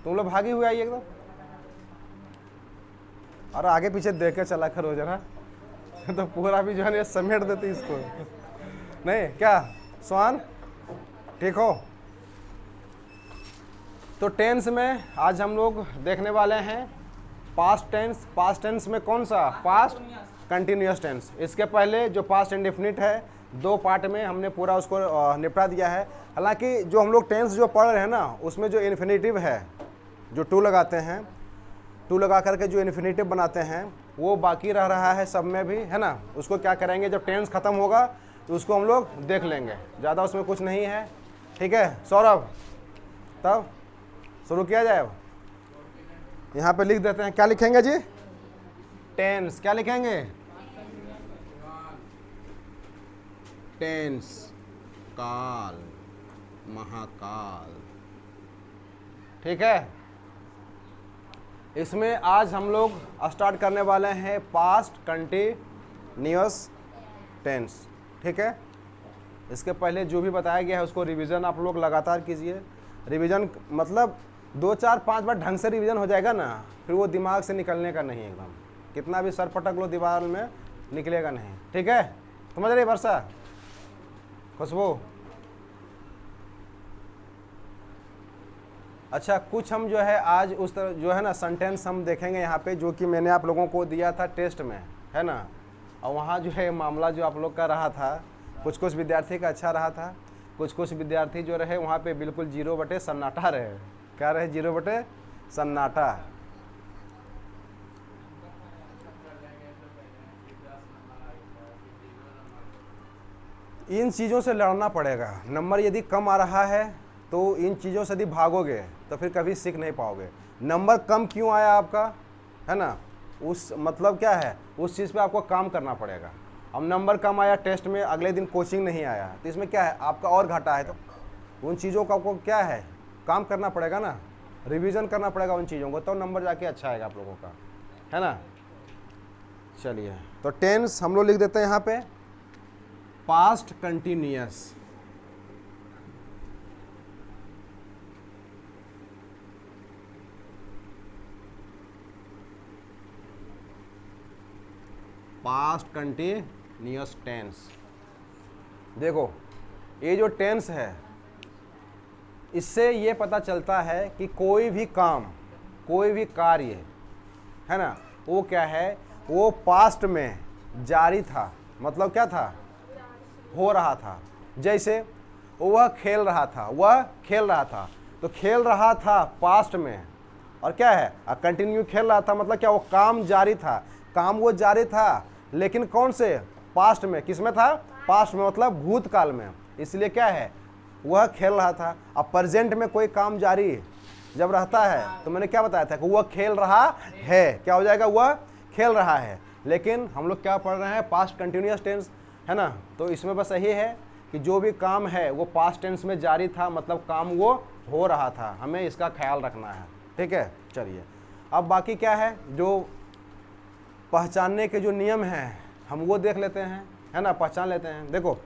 तुम लोग भागी हुए आई एकदम। और आगे पीछे देख के चला करो जरा तो पूरा भी जो है ना समेट देती इसको। नहीं क्या स्वान, ठीक हो? तो टेंस में आज हम लोग देखने वाले हैं पास्ट टेंस। पास्ट टेंस में कौन सा? Past continuous tense. इसके पहले जो पास्ट इंडेफिनिट है 2 पार्ट में हमने पूरा उसको निपटा दिया है। हालांकि जो हम लोग टेंस जो पढ़ रहे हैं ना, उसमें जो इन्फिनेटिव है, जो टू लगाते हैं, टू लगा करके जो इन्फिनेटिव बनाते हैं, वो बाकी रह रहा है सब में भी, है ना। उसको क्या करेंगे, जब टेंस खत्म होगा तो उसको हम लोग देख लेंगे, ज़्यादा उसमें कुछ नहीं है। ठीक है सौरभ, तब शुरू किया जाए। यहाँ पे लिख देते हैं, क्या लिखेंगे जी? टेंस। क्या लिखेंगे? टेंस, काल, महाकाल। ठीक है, इसमें आज हम लोग स्टार्ट करने वाले हैं पास्ट कंटिन्यूअस टेंस। ठीक है, इसके पहले जो भी बताया गया है उसको रिवीजन आप लोग लगातार कीजिए। रिवीजन मतलब 2 4 5 बार ढंग से रिवीजन हो जाएगा ना, फिर वो दिमाग से निकलने का नहीं। एकदम कितना भी सर पटक लो दीवार में, निकलेगा नहीं। ठीक है, समझ रही वर्षा, खुशबू? अच्छा, कुछ हम जो है आज उस तरह जो है ना सेंटेंस हम देखेंगे यहाँ पे, जो कि मैंने आप लोगों को दिया था टेस्ट में, है ना। और वहाँ जो है मामला जो आप लोग का रहा था, कुछ कुछ विद्यार्थी का अच्छा रहा था, कुछ कुछ विद्यार्थी जो रहे वहाँ पे बिल्कुल 0 बटे सन्नाटा रहे। क्या रहे? 0 बटे सन्नाटा। इन चीज़ों से लड़ना पड़ेगा। नंबर यदि कम आ रहा है तो इन चीज़ों से यदि भागोगे तो फिर कभी सीख नहीं पाओगे। नंबर कम क्यों आया आपका, है ना, उस मतलब क्या है, उस चीज़ पे आपको काम करना पड़ेगा। अब नंबर कम आया टेस्ट में, अगले दिन कोचिंग नहीं आया, तो इसमें क्या है, आपका और घाटा है। तो उन चीज़ों का आपको क्या है, काम करना पड़ेगा ना, रिवीजन करना पड़ेगा उन चीज़ों को, तो नंबर जाके अच्छा आएगा आप लोगों का, है ना। चलिए, तो टेंस हम लोग लिख देते हैं यहाँ पे past continuous. Past continuous tense. देखो ये जो टेंस है, इससे ये पता चलता है कि कोई भी काम, कोई भी कार्य, है ना, वो क्या है, वो पास्ट में जारी था। मतलब क्या था, हो रहा था। जैसे वह खेल रहा था, वह खेल रहा था, तो खेल रहा था पास्ट में, और क्या है, कंटिन्यू खेल रहा था, मतलब क्या, वो काम जारी था। काम वो जारी था, लेकिन कौन से? पास्ट में। किस में था? पास्ट में, मतलब भूतकाल में। इसलिए क्या है, वह खेल रहा था। अब प्रेजेंट में कोई काम जारी जब रहता है तो मैंने क्या बताया था कि वह खेल रहा है, क्या हो जाएगा, वह खेल रहा है। लेकिन हम लोग क्या पढ़ रहे हैं, पास्ट कंटिन्यूअस टेंस, है ना। तो इसमें बस यही है कि जो भी काम है वो पास्ट टेंस में जारी था, मतलब काम वो हो रहा था। हमें इसका ख्याल रखना है। ठीक है, चलिए अब बाकी क्या है, जो पहचानने के जो नियम हैं हम वो देख लेते हैं, है ना, पहचान लेते हैं। देखो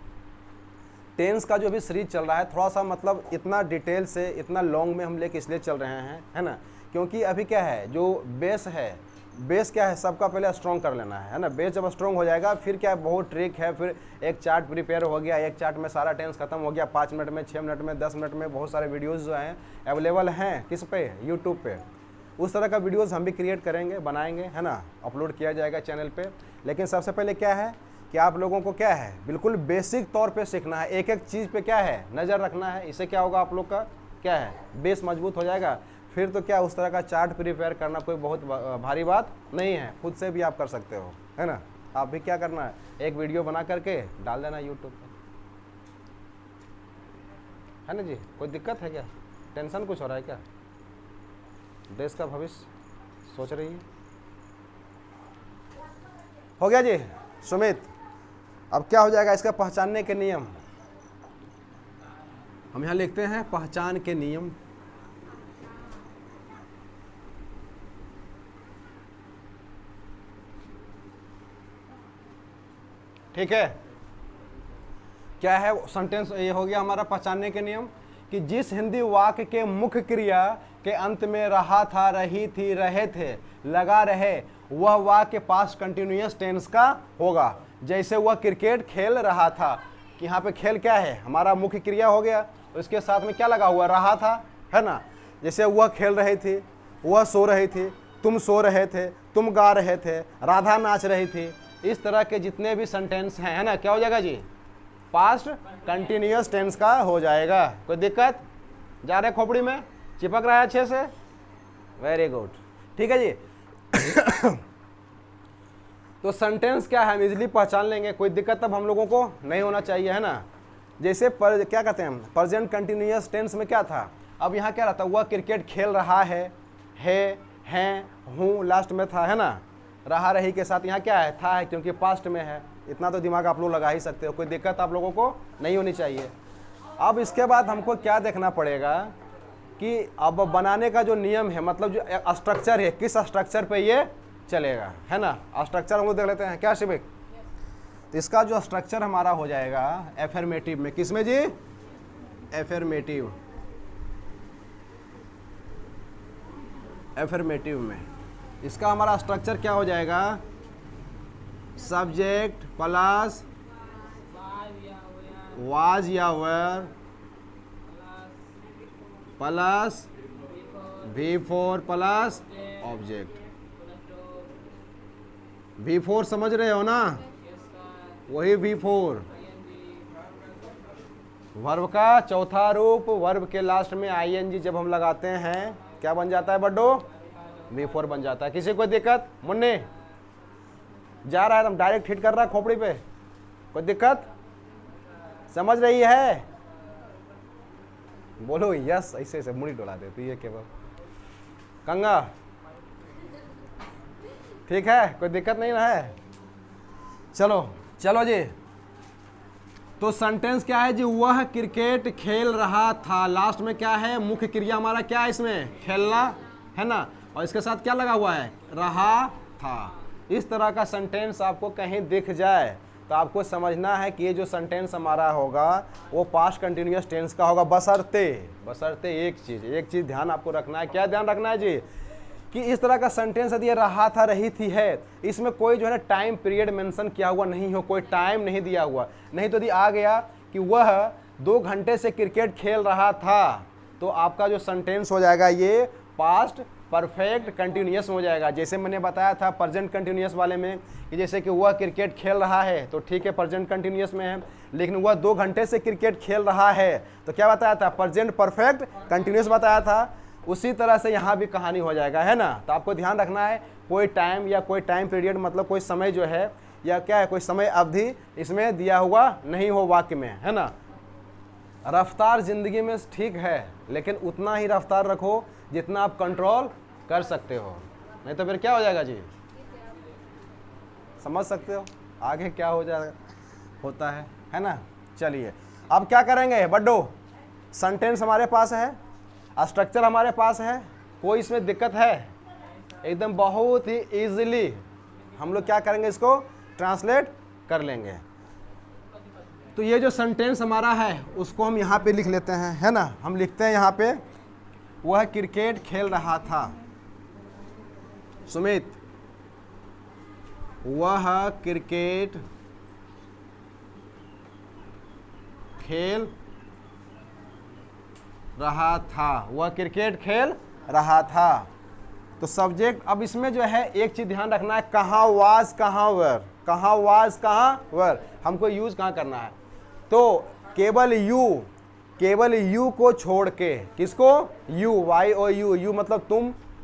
टेंस का जो भी सीरीज चल रहा है, थोड़ा सा मतलब इतना डिटेल से, इतना लॉन्ग में हम लेके इसलिए चल रहे हैं, है ना, क्योंकि अभी क्या है, जो बेस है, बेस क्या है, सबका पहले स्ट्रॉन्ग कर लेना है ना। बेस जब स्ट्रॉन्ग हो जाएगा फिर क्या है, बहुत ट्रिक है। फिर एक चार्ट प्रिपेयर हो गया, एक चार्ट में सारा टेंस खत्म हो गया, 5 मिनट में, 6 मिनट में, 10 मिनट में। बहुत सारे वीडियोज़ जो हैं अवेलेबल हैं किस पे, यूट्यूब पे। उस तरह का वीडियोज़ हम भी क्रिएट करेंगे, बनाएंगे, है ना, अपलोड किया जाएगा चैनल पे। लेकिन सबसे पहले क्या है कि आप लोगों को क्या है, बिल्कुल बेसिक तौर पे सीखना है। एक एक चीज़ पे क्या है, नज़र रखना है। इससे क्या होगा, आप लोग का क्या है, बेस मजबूत हो जाएगा। फिर तो क्या, उस तरह का चार्ट प्रिपेयर करना कोई बहुत भारी बात नहीं है, खुद से भी आप कर सकते हो, है ना। आप भी क्या करना है, एक वीडियो बना करके डाल देना यूट्यूब पर, है ना जी। कोई दिक्कत है क्या, टेंशन कुछ हो रहा है क्या, देश का भविष्य सोच रही है? हो गया जी सुमित। अब क्या हो जाएगा, इसका पहचानने के नियम हम यहाँ लिखते हैं, पहचान के नियम। ठीक है, क्या है सेंटेंस, ये हो गया हमारा पहचानने के नियम। कि जिस हिंदी वाक्य के मुख्य क्रिया के अंत में रहा था, रही थी, रहे थे, लगा रहे, वह वाक्य पास्ट कंटिन्यूअस टेंस का होगा। जैसे वह क्रिकेट खेल रहा था, कि यहाँ पे खेल क्या है, हमारा मुख्य क्रिया हो गया, उसके साथ में क्या लगा हुआ, रहा था, है ना। जैसे वह खेल रही थी, वह सो रही थी, तुम सो रहे थे, तुम गा रहे थे, राधा नाच रही थी। इस तरह के जितने भी सेंटेंस हैं, है ना, क्या हो जाएगा जी, पास्ट कंटिन्यूअस टेंस का हो जाएगा। कोई दिक्कत, जा रहे खोपड़ी में, चिपक रहा है अच्छे से, वेरी गुड, ठीक है जी। तो सेंटेंस क्या है हम इजीली पहचान लेंगे, कोई दिक्कत तब हम लोगों को नहीं होना चाहिए, है ना। जैसे क्या कहते हैं प्रेजेंट कंटिन्यूअस टेंस में क्या था, अब यहाँ क्या रहता, वह क्रिकेट खेल रहा है, हैं, हूँ लास्ट में था, है ना। रहा रही के साथ यहाँ क्या है, था है, क्योंकि पास्ट में है। इतना तो दिमाग आप लोग लगा ही सकते हो, कोई दिक्कत आप लोगों को नहीं होनी चाहिए। अब इसके बाद हमको क्या देखना पड़ेगा कि अब बनाने का जो नियम है, मतलब जो स्ट्रक्चर है, किस स्ट्रक्चर पे ये चलेगा, है ना। स्ट्रक्चर हम लोग देख लेते हैं, क्या शिविक। तो इसका जो स्ट्रक्चर हमारा हो जाएगा एफर्मेटिव में, किसमें जी, एफर्मेटिव, एफर्मेटिव में इसका हमारा स्ट्रक्चर क्या हो जाएगा, सब्जेक्ट प्लस वाज या were plus V4 plus object. V4 समझ रहे हो ना, वही V4। वर्ब का चौथा रूप, वर्ब के लास्ट में ING जब हम लगाते हैं क्या बन जाता है बड्डो, V4 बन जाता है। किसी को दिक्कत, मुन्ने जा रहा है तुम डायरेक्ट हिट कर रहा है खोपड़ी पे, कोई दिक्कत, समझ रही है, बोलो यस, ऐसे ऐसे मुड़ी डोला देती है केवल कंगा, ठीक है, कोई दिक्कत नहीं ना है। चलो चलो जी, तो सेंटेंस क्या है जी, वह क्रिकेट खेल रहा था, लास्ट में क्या है, मुख्य क्रिया हमारा क्या है इसमें, खेलना, है ना, और इसके साथ क्या लगा हुआ है, रहा था। इस तरह का सेंटेंस आपको कहीं दिख जाए तो आपको समझना है कि ये जो सेंटेंस हमारा होगा वो पास्ट कंटिन्यूअस टेंस का होगा, बशर्ते एक चीज़ ध्यान आपको रखना है। क्या ध्यान रखना है जी, कि इस तरह का सेंटेंस यदि रहा था, रही थी, है, इसमें कोई जो है टाइम पीरियड मेंशन किया हुआ नहीं हो, कोई टाइम नहीं दिया हुआ, नहीं तो यदि आ गया कि वह 2 घंटे से क्रिकेट खेल रहा था, तो आपका जो सेंटेंस हो जाएगा ये पास्ट परफेक्ट कंटिन्यूअस हो जाएगा। जैसे मैंने बताया था प्रेजेंट कंटिन्यूअस वाले में कि जैसे कि वह क्रिकेट खेल रहा है, तो ठीक है प्रेजेंट कंटिन्यूअस में है, लेकिन वह 2 घंटे से क्रिकेट खेल रहा है, तो क्या बताया था, प्रेजेंट परफेक्ट कंटिन्यूअस बताया था। उसी तरह से यहाँ भी कहानी हो जाएगा, है ना। तो आपको ध्यान रखना है, कोई टाइम या कोई टाइम पीरियड मतलब कोई समय जो है या क्या है, कोई समय अवधि इसमें दिया हुआ नहीं हो वाक्य में, है ना। रफ्तार जिंदगी में ठीक है, लेकिन उतना ही रफ्तार रखो जितना आप कंट्रोल कर सकते हो, नहीं तो फिर क्या हो जाएगा जी, समझ सकते हो आगे क्या हो जाएगा, होता है ना। चलिए अब क्या करेंगे बड्डो, सेंटेंस हमारे पास है, स्ट्रक्चर हमारे पास है, कोई इसमें दिक्कत है, एकदम बहुत ही इजीली हम लोग क्या करेंगे, इसको ट्रांसलेट कर लेंगे। तो ये जो सेंटेंस हमारा है उसको हम यहाँ पे लिख लेते हैं, है ना। हम लिखते हैं यहाँ पे, वह क्रिकेट खेल रहा था, सुमित, वह क्रिकेट खेल रहा था, वह क्रिकेट खेल रहा था। तो सब्जेक्ट, अब इसमें जो है एक चीज ध्यान रखना है, कहाँ वाज कहाँ वर, कहाँ वाज कहाँ वर, हमको यूज कहाँ करना है। तो केवल यू को छोड़ के, किसको, यू, YOU, यू मतलब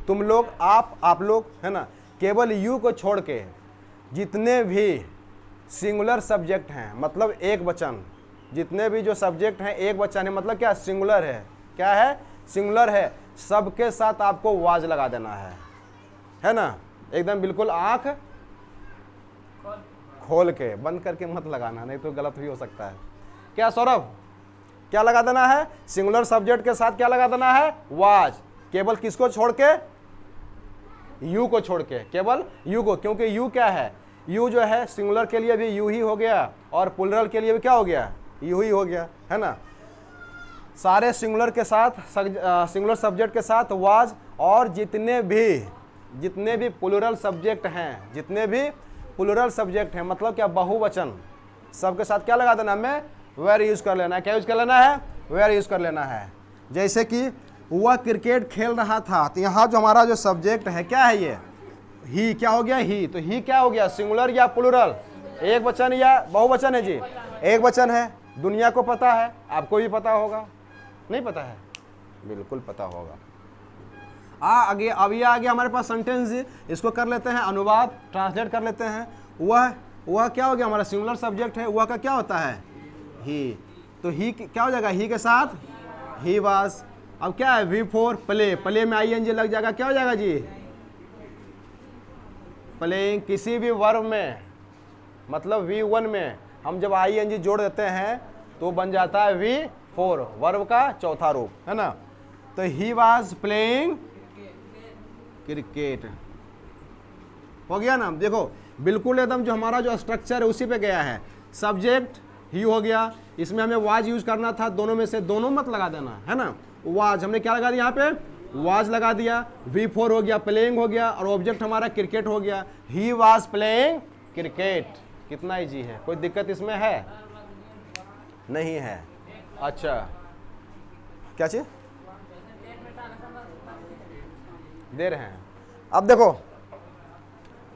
तुम लोग, आप लोग, है ना। केवल यू को छोड़ के जितने भी सिंगुलर सब्जेक्ट हैं, मतलब एक वचन, जितने भी जो सब्जेक्ट हैं एक वचन है, मतलब क्या, सिंगुलर है, क्या है, सिंगुलर है, सबके साथ आपको वाज लगा देना है ना। एकदम बिल्कुल आंख खोल के, बंद करके मत लगाना, नहीं तो गलत भी हो सकता है। क्या सौरभ, क्या लगा देना है, सिंगुलर सब्जेक्ट के साथ क्या लगा देना है, वाज, केवल किसको छोड़ के, यू को छोड़ के, केवल यू को, क्योंकि यू क्या है, यू जो है सिंगुलर के लिए भी यू ही हो गया और प्लुरल के लिए भी क्या हो गया, यू ही हो गया, है ना। सारे सिंगुलर के साथ, सिंगुलर सब्जेक्ट के साथ वाज, और जितने भी प्लूरल सब्जेक्ट हैं, जितने भी प्लूरल सब्जेक्ट हैं, मतलब क्या बहुवचन, सबके साथ क्या लगा देना, हमें वेर यूज कर लेना है। क्या यूज कर लेना है, वेर यूज कर लेना है। जैसे कि वह क्रिकेट खेल रहा था, तो यहाँ जो हमारा जो सब्जेक्ट है क्या है, ये ही क्या हो गया, ही। तो ही क्या हो गया, सिंगुलर या प्लूरल, एक वचन या बहुवचन है जी, एक वचन है। दुनिया को पता है, आपको भी पता होगा, नहीं पता है, बिल्कुल पता होगा। आगे अब ये आ गया हमारे पास सेंटेंस जी, इसको कर लेते हैं अनुवाद, ट्रांसलेट कर लेते हैं। वह क्या हो गया, हमारा सिंगुलर सब्जेक्ट है, वह का क्या होता है, ही। तो ही क्या हो जाएगा, ही के साथ ही वाज। अब क्या है, V4 प्ले, प्ले में ING लग जाएगा, क्या हो जाएगा जी, प्लेइंग। किसी भी वर्ब में, मतलब V1 में हम जब ING जोड़ देते हैं तो बन जाता है V4, वर्ब का चौथा रूप, है ना। तो ही वाज प्लेइंग क्रिकेट, हो गया ना। देखो बिल्कुल एकदम जो हमारा जो स्ट्रक्चर है उसी पे गया है। सब्जेक्ट ही हो गया, इसमें हमें वाज यूज करना था, दोनों में से दोनों मत लगा देना, है ना। वाज हमने क्या लगा दिया, यहाँ पे वाज लगा दिया, V4 हो गया, प्लेइंग हो गया, और ऑब्जेक्ट हमारा क्रिकेट हो गया। He was playing cricket. कितना इजी है, कोई दिक्कत इसमें है, नहीं है। अच्छा, क्या चीज दे रहे हैं। अब देखो,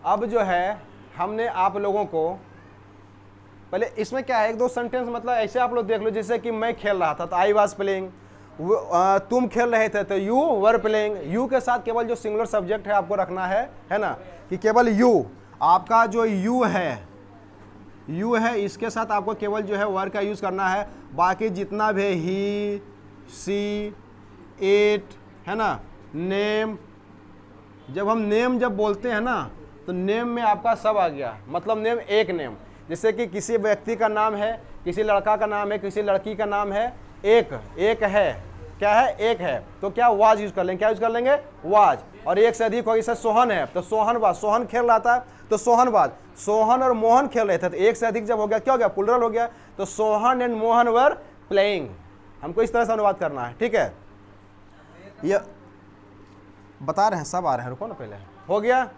अब जो है हमने आप लोगों को पहले इसमें क्या है, एक दो सेंटेंस मतलब ऐसे आप लोग देख लो, जैसे कि मैं खेल रहा था तो आई वाज प्लेइंग, तुम खेल रहे थे तो यू वर प्लेइंग। यू के साथ केवल जो सिंगुलर सब्जेक्ट है आपको रखना है ना, कि केवल यू, आपका जो यू है इसके साथ आपको केवल जो है वर का यूज करना है। बाकी जितना भी ही, सी, इट, है ना, नेम, जब हम नेम जब बोलते हैं ना तो नेम में आपका सब आ गया, मतलब नेम एक नेम। जैसे कि किसी व्यक्ति का नाम है, किसी लड़का का नाम है, किसी लड़की का नाम है, एक है, क्या है, एक है, तो क्या वाज यूज कर लेंगे, क्या यूज कर लेंगे, वाज। और एक से अधिक हो, जैसे सोहन है तो सोहन वाज, सोहन खेल रहा था तो सोहन वाज। सोहन और मोहन खेल रहे थे तो एक से अधिक जब हो गया क्या हो गया, प्लूरल हो गया, तो Sohan and Mohan were playing. हमको इस तरह से अनुवाद करना है, ठीक है। ये बता रहे हैं, सब आ रहे हैं, रुको ना, पहले हो गया।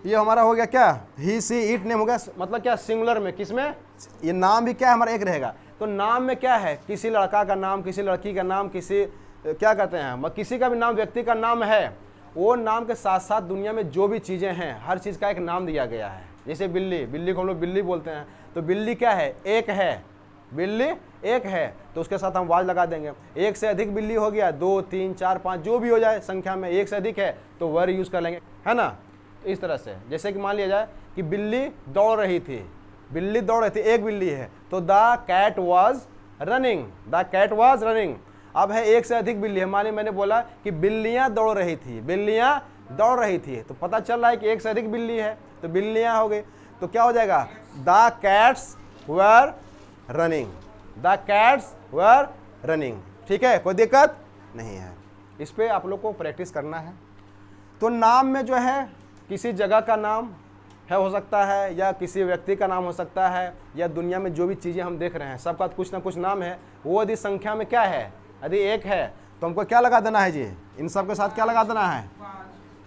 ये हमारा हो गया क्या, ही, सी, इट, नेम हो गया, मतलब क्या सिंगुलर में, किसमें, ये नाम भी क्या है हमारा एक रहेगा। तो नाम में क्या है, किसी लड़का का नाम, किसी लड़की का नाम, किसी क्या कहते हैं, किसी का भी नाम, व्यक्ति का नाम है, वो नाम के साथ साथ दुनिया में जो भी चीज़ें हैं हर चीज़ का एक नाम दिया गया है। जैसे बिल्ली को हम लोग बिल्ली बोलते हैं, तो बिल्ली क्या है, एक है, बिल्ली एक है, तो उसके साथ हम वाज लगा देंगे। एक से अधिक बिल्ली हो गया, 2, 3, 4, 5 जो भी हो जाए संख्या में, एक से अधिक है तो वर यूज कर लेंगे, है ना। तो इस तरह से, जैसे कि मान लिया जाए कि बिल्ली दौड़ रही थी, एक बिल्ली है, तो the cat was running, the cat was running. अब है एक से अधिक बिल्ली है, माने मैंने बोला कि बिल्लियां दौड़ रही थी, तो पता चल रहा है कि एक से अधिक बिल्ली है, तो बिल्लियां हो गई, तो क्या हो जाएगा, द कैट्स वर रनिंग, ठीक है, कोई दिक्कत नहीं है। इस पे आप लोग को प्रैक्टिस करना है। तो नाम में जो है किसी जगह का नाम है, हो सकता है, या किसी व्यक्ति का नाम हो सकता है, या दुनिया में जो भी चीज़ें हम देख रहे हैं सबका कुछ ना कुछ नाम है। वो यदि संख्या में क्या है, यदि एक है तो हमको क्या लगा देना है जी, इन सब के साथ क्या लगा देना है,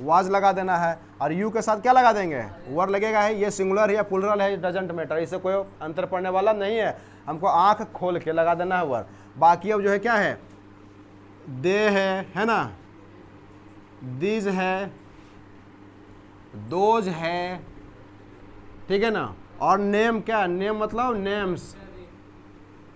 वाज लगा देना है। और यू के साथ क्या लगा देंगे, वर लगेगा है। ये सिंगुलर है या प्लूरल है, डजंट मैटर, इससे कोई अंतर पड़ने वाला नहीं है, हमको आंख खोल के लगा देना है वर। बाकी अब जो है क्या है, दे है ना, दीज है, दोज है, ठीक है ना। और नेम क्या, नेम मतलब नेम्स,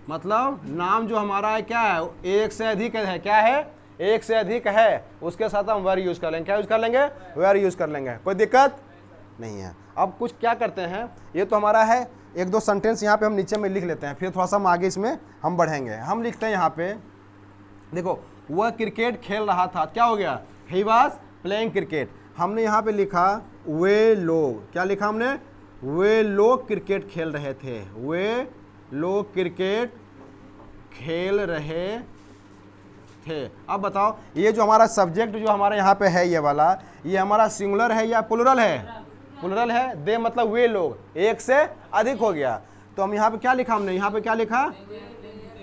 मतलब नाम जो हमारा है क्या है, एक से अधिक है, क्या है, एक से अधिक है, उसके साथ हम वर यूज कर लेंगे, क्या यूज कर लेंगे, वर यूज कर लेंगे, कोई दिक्कत नहीं है। अब कुछ क्या करते हैं, ये तो हमारा है, एक दो सेंटेंस यहाँ पे हम नीचे में लिख लेते हैं, फिर थोड़ा सा हम आगे इसमें हम बढ़ेंगे। हम लिखते हैं यहाँ पे, देखो वह क्रिकेट खेल रहा था, क्या हो गया, ही वाज प्लेइंग क्रिकेट। हमने यहाँ पे लिखा वे लोग, क्या लिखा हमने, वे लोग क्रिकेट खेल रहे थे, वे लोग क्रिकेट खेल रहे थे। अब बताओ ये जो हमारा सब्जेक्ट जो हमारा यहाँ पे है, ये वाला, ये हमारा सिंगुलर है या प्लूरल है, प्लूरल है। दे मतलब वे लोग, एक से अधिक हो गया, तो हम यहाँ पे क्या लिखा, हमने यहाँ पे क्या लिखा,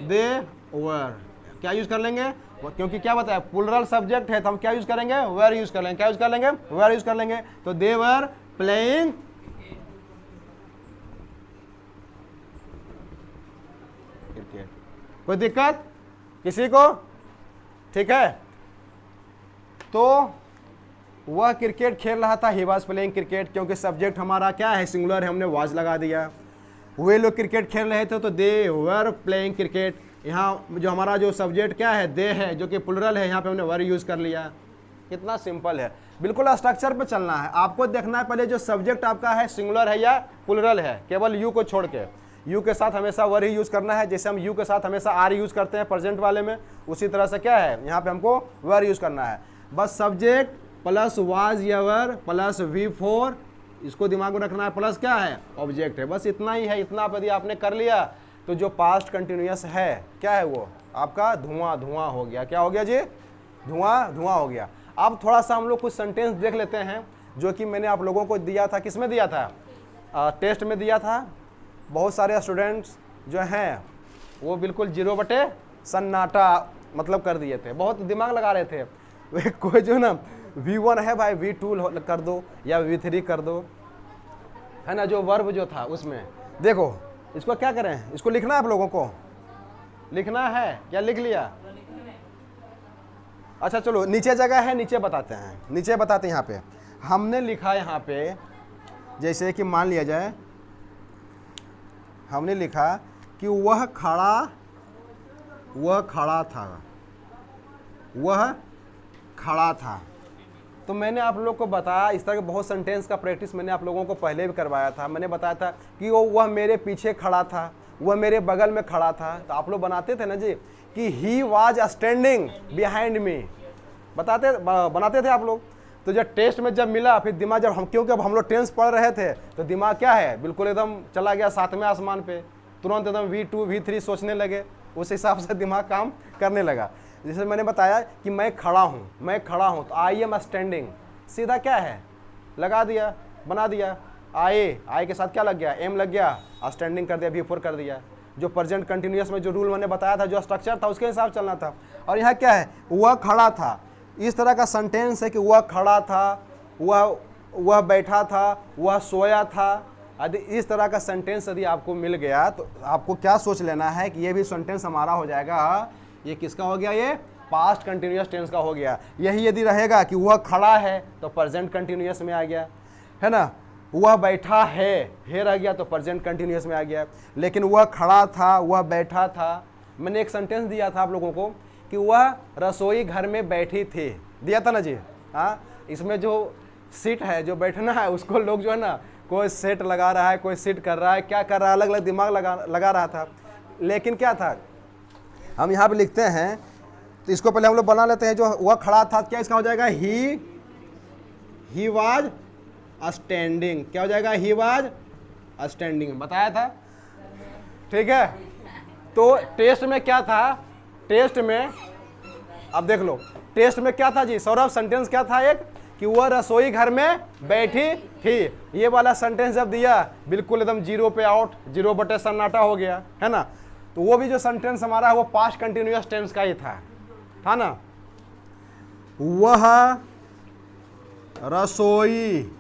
दे वर, क्या यूज कर लेंगे, क्योंकि क्या बताया प्लूरल सब्जेक्ट है तो हम क्या यूज करेंगे, वेर यूज कर लेंगे। क्या यूज कर लेंगे, वेर यूज कर लेंगे। तो दे वर प्लेइंग क्रिकेट। कोई दिक्कत किसी को, ठीक है। तो वह क्रिकेट खेल रहा था, ही वाज प्लेइंग क्रिकेट, क्योंकि सब्जेक्ट हमारा क्या है, सिंगुलर है, हमने वाज लगा दिया। वे लोग क्रिकेट खेल रहे थे तो दे वर प्लेइंग क्रिकेट। यहाँ जो हमारा जो सब्जेक्ट क्या है, दे है, जो कि प्लूरल है, यहाँ पे हमने वर यूज कर लिया। कितना सिंपल है, बिल्कुल स्ट्रक्चर पे चलना है। आपको देखना है पहले जो सब्जेक्ट आपका है सिंगुलर है या प्लूरल है, केवल यू को छोड़ के। यू के साथ हमेशा वर ही यूज करना है, जैसे हम यू के साथ हमेशा आर यूज करते हैं प्रेजेंट वाले में, उसी तरह से क्या है यहाँ पे हमको वर यूज करना है। बस सब्जेक्ट प्लस वाज या वर प्लस V4, इसको दिमाग में रखना है, प्लस क्या है ऑब्जेक्ट है। बस इतना ही है। इतना यदि आपने कर लिया तो जो पास्ट कंटिन्यूअस है क्या है वो आपका धुआं धुआं हो गया। क्या हो गया जी, धुआं धुआं हो गया। अब थोड़ा सा हम लोग कुछ सेंटेंस देख लेते हैं जो कि मैंने आप लोगों को दिया था। किस में दिया था, टेस्ट में दिया था। बहुत सारे स्टूडेंट्स जो हैं वो बिल्कुल 0 बटे सन्नाटा मतलब कर दिए थे, बहुत दिमाग लगा रहे थे। कोई जो ना V1 है भाई V2 कर दो या V3 कर दो, है ना। जो वर्ब जो था उसमें देखो, इसको क्या करें, इसको लिखना है आप लोगों को, लिखना है क्या, लिख लिया। अच्छा चलो नीचे जगह है, नीचे बताते हैं, नीचे बताते हैं। यहाँ पे हमने लिखा, यहाँ पे जैसे कि मान लिया जाए हमने लिखा कि वह खड़ा था, वह खड़ा था। तो मैंने आप लोग को बताया, इस तरह के बहुत सेंटेंस का प्रैक्टिस मैंने आप लोगों को पहले भी करवाया था। मैंने बताया था कि वह मेरे पीछे खड़ा था, वह मेरे बगल में खड़ा था। तो आप लोग बनाते थे ना जी कि he was standing behind me, बनाते थे आप लोग। तो जब टेस्ट में जब मिला, फिर दिमाग जब हम, क्योंकि अब हम लोग टेंस पढ़ रहे थे तो दिमाग क्या है बिल्कुल एकदम चला गया 7वें आसमान पे, तुरंत एकदम V2 V3 सोचने लगे, उस हिसाब से दिमाग काम करने लगा। जैसे मैंने बताया कि मैं खड़ा हूँ, तो आई एम स्टैंडिंग, सीधा क्या है लगा दिया, बना दिया। आई के साथ क्या लग गया, एम लग गया, स्टैंडिंग कर दिया, V4 कर दिया। जो प्रेजेंट कंटिन्यूअस में जो रूल मैंने बताया था, जो स्ट्रक्चर था, उसके हिसाब चलना था। और यहाँ क्या है, वह खड़ा था, इस तरह का सेंटेंस है कि वह खड़ा था, वह बैठा था, वह सोया था। यदि इस तरह का सेंटेंस यदि आपको मिल गया तो आपको क्या सोच लेना है कि ये भी सेंटेंस हमारा हो जाएगा, ये किसका हो गया, ये पास्ट कंटिन्यूअस टेंस का हो गया। यही यदि रहेगा कि वह खड़ा है तो प्रेजेंट कंटिन्यूअस में आ गया, है ना। वह बैठा है रह गया तो प्रेजेंट कंटिन्यूअस में आ गया। लेकिन वह खड़ा था, वह बैठा था। मैंने एक सेंटेंस दिया था आप लोगों को कि वह रसोई घर में बैठी थी, दिया था ना जी। हाँ, इसमें जो सीट है, जो बैठना है, उसको लोग जो है ना, कोई सेट लगा रहा है, कोई सीट कर रहा है, क्या कर रहा है, अलग अलग दिमाग लगा रहा था। लेकिन क्या था, हम यहाँ पे लिखते हैं तो इसको पहले हम लोग बना लेते हैं। जो वह खड़ा था, क्या इसका हो जाएगा, ही वाज स्टैंडिंग। क्या हो जाएगा, ही वाज स्टैंडिंग, बताया था, ठीक है। तो टेस्ट में क्या था, टेस्ट में अब देख लो, टेस्ट में क्या था जी सौरभ, सेंटेंस क्या था एक, कि वह रसोई घर में बैठी थी। ये वाला सेंटेंस जब दिया बिल्कुल एकदम 0 पे आउट, 0 बटे सन्नाटा हो गया, है ना। तो वो भी जो सेंटेंस हमारा है वो पास्ट कंटिन्यूअस टेंस का ही था ना। वह रसोई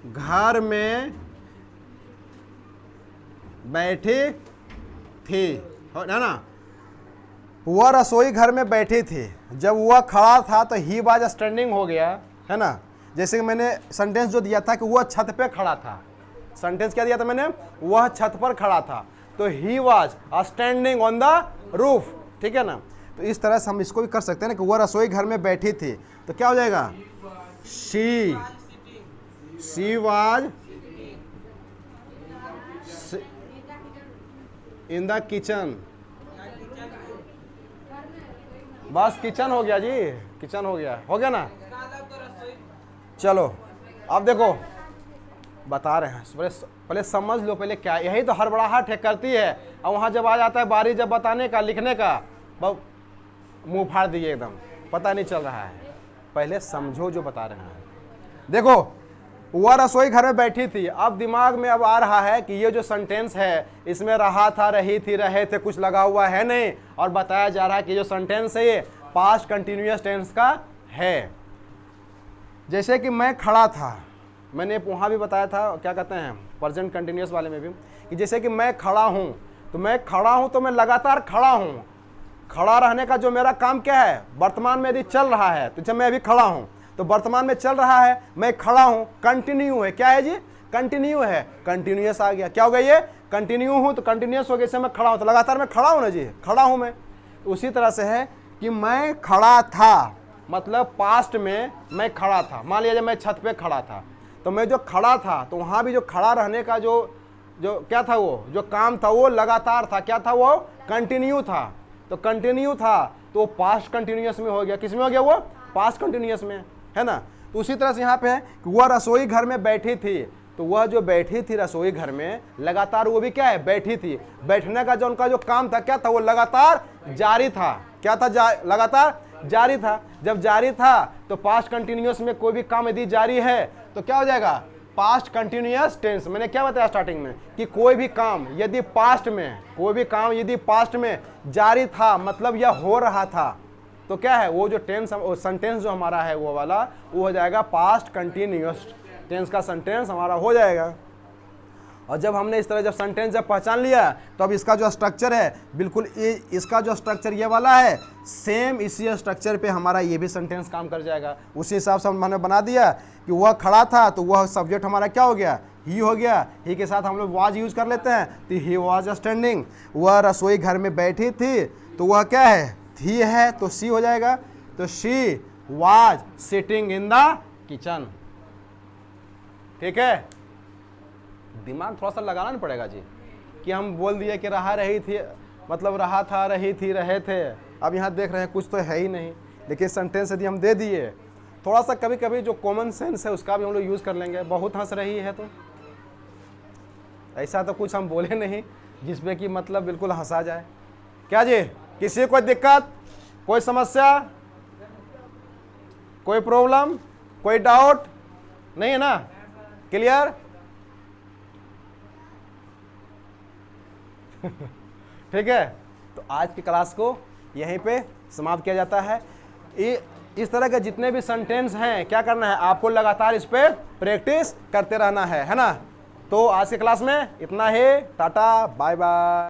घर में बैठी थी, है ना। वह रसोई घर में बैठी थी। जब वह खड़ा था तो ही वाज स्टैंडिंग हो गया, है ना। जैसे कि मैंने सेंटेंस जो दिया था कि वह छत पे खड़ा था, सेंटेंस क्या दिया था मैंने, वह छत पर खड़ा था, तो he was standing on the roof, ठीक है ना। तो इस तरह से हम इसको भी कर सकते हैं ना कि वह रसोई घर में बैठी थी, तो क्या हो जाएगा, she was in the kitchen. बस किचन हो गया जी, किचन हो गया ना। चलो अब देखो बता रहे हैं, पहले समझ लो, पहले क्या, यही तो हड़बड़ाहट है करती है। और वहाँ जब आ जाता है बारी जब बताने का, लिखने का, मुंह फाड़ दिए एकदम, पता नहीं चल रहा है। पहले समझो जो बता रहे हैं। देखो वह रसोई घर में बैठी थी। अब दिमाग में अब आ रहा है कि ये जो सेंटेंस है इसमें रहा था, रही थी, रहे थे कुछ लगा हुआ है नहीं, और बताया जा रहा है कि जो सेंटेंस है ये पास्ट कंटिन्यूअस टेंस का है। जैसे कि मैं खड़ा था, मैंने वहाँ भी बताया था, क्या कहते हैं प्रेजेंट कंटिन्यूअस वाले में भी, कि जैसे कि मैं खड़ा हूँ, तो मैं खड़ा हूँ तो मैं लगातार खड़ा हूँ। खड़ा रहने का जो मेरा काम क्या है, वर्तमान में यदि चल रहा है, तो जब मैं अभी खड़ा हूँ तो वर्तमान में चल रहा है, मैं खड़ा हूँ, कंटिन्यू है, क्या है जी, कंटिन्यू है, कंटिन्यूअस आ गया, क्या हो गया ये, कंटिन्यू हूँ तो कंटिन्यूअस हो गया, इससे मैं खड़ा हूँ तो लगातार मैं खड़ा हूँ ना जी, खड़ा हूँ मैं। उसी तरह से है कि मैं खड़ा था, मतलब पास्ट में मैं खड़ा था। मान लिया जब मैं छत पे खड़ा था, तो मैं जो खड़ा था तो वहाँ भी जो खड़ा रहने का जो क्या था, वो जो काम था वो लगातार था, क्या था वो, कंटिन्यू था। तो कंटिन्यू था तो वो पास्ट कंटिन्यूअस में हो गया, किस में हो गया, वो पास्ट कंटिन्यूअस में, है ना। तो उसी तरह से यहाँ पे है कि वह रसोई घर में बैठी थी, तो वह जो बैठी थी रसोई घर में लगातार वो भी क्या है, बैठी थी। बैठने का जो उनका जो काम था क्या था, वो लगातार जारी था, क्या था, लगातार जारी था। जब जारी था तो पास्ट कंटिन्यूअस में कोई भी काम यदि जारी है तो क्या हो जाएगा, पास्ट कंटिन्यूअस टेंस। मैंने क्या बताया स्टार्टिंग में कि कोई भी काम यदि पास्ट में, कोई भी काम यदि पास्ट में जारी था, मतलब यह हो रहा था, तो क्या है, वो जो टेंस सेंटेंस जो हमारा है वो वाला, वो हो जाएगा पास्ट कंटिन्यूअस टेंस का सेंटेंस हमारा हो जाएगा। और जब हमने इस तरह जब सेंटेंस जब पहचान लिया, तो अब इसका जो स्ट्रक्चर है बिल्कुल इसका जो स्ट्रक्चर ये वाला है, सेम इसी स्ट्रक्चर पे हमारा ये भी सेंटेंस काम कर जाएगा। उसी हिसाब से हमने बना दिया कि वह खड़ा था, तो वह सब्जेक्ट हमारा क्या हो गया, ही हो गया। ही के साथ हम लोग वाज यूज कर लेते हैं, तो ही वाज स्टैंडिंग। वह रसोई घर में बैठी थी, तो वह क्या है, थी है, तो सी हो जाएगा। तो she was sitting in the kitchen. ठीक है, दिमाग थोड़ा सा लगाना नहीं पड़ेगा जी, कि हम बोल दिए कि रहा रही थी, मतलब रहा था, रही थी, रहे थे। अब यहाँ देख रहे हैं कुछ तो है ही नहीं, लेकिन सेंटेंस यदि हम दे दिए, थोड़ा सा कभी कभी जो कॉमन सेंस है उसका भी हम लोग यूज़ कर लेंगे। बहुत हंस रही है, तो ऐसा तो कुछ हम बोले नहीं जिसमें कि मतलब बिल्कुल हंसा जाए। क्या जी, किसी को कोई दिक्कत, कोई समस्या, कोई प्रॉब्लम, कोई डाउट नहीं है ना, क्लियर। ठीक है, तो आज की क्लास को यहीं पे समाप्त किया जाता है। इस तरह के जितने भी सेंटेंस हैं, क्या करना है आपको, लगातार इस पे प्रैक्टिस करते रहना है ना। तो आज की क्लास में इतना ही, टाटा बाय बाय।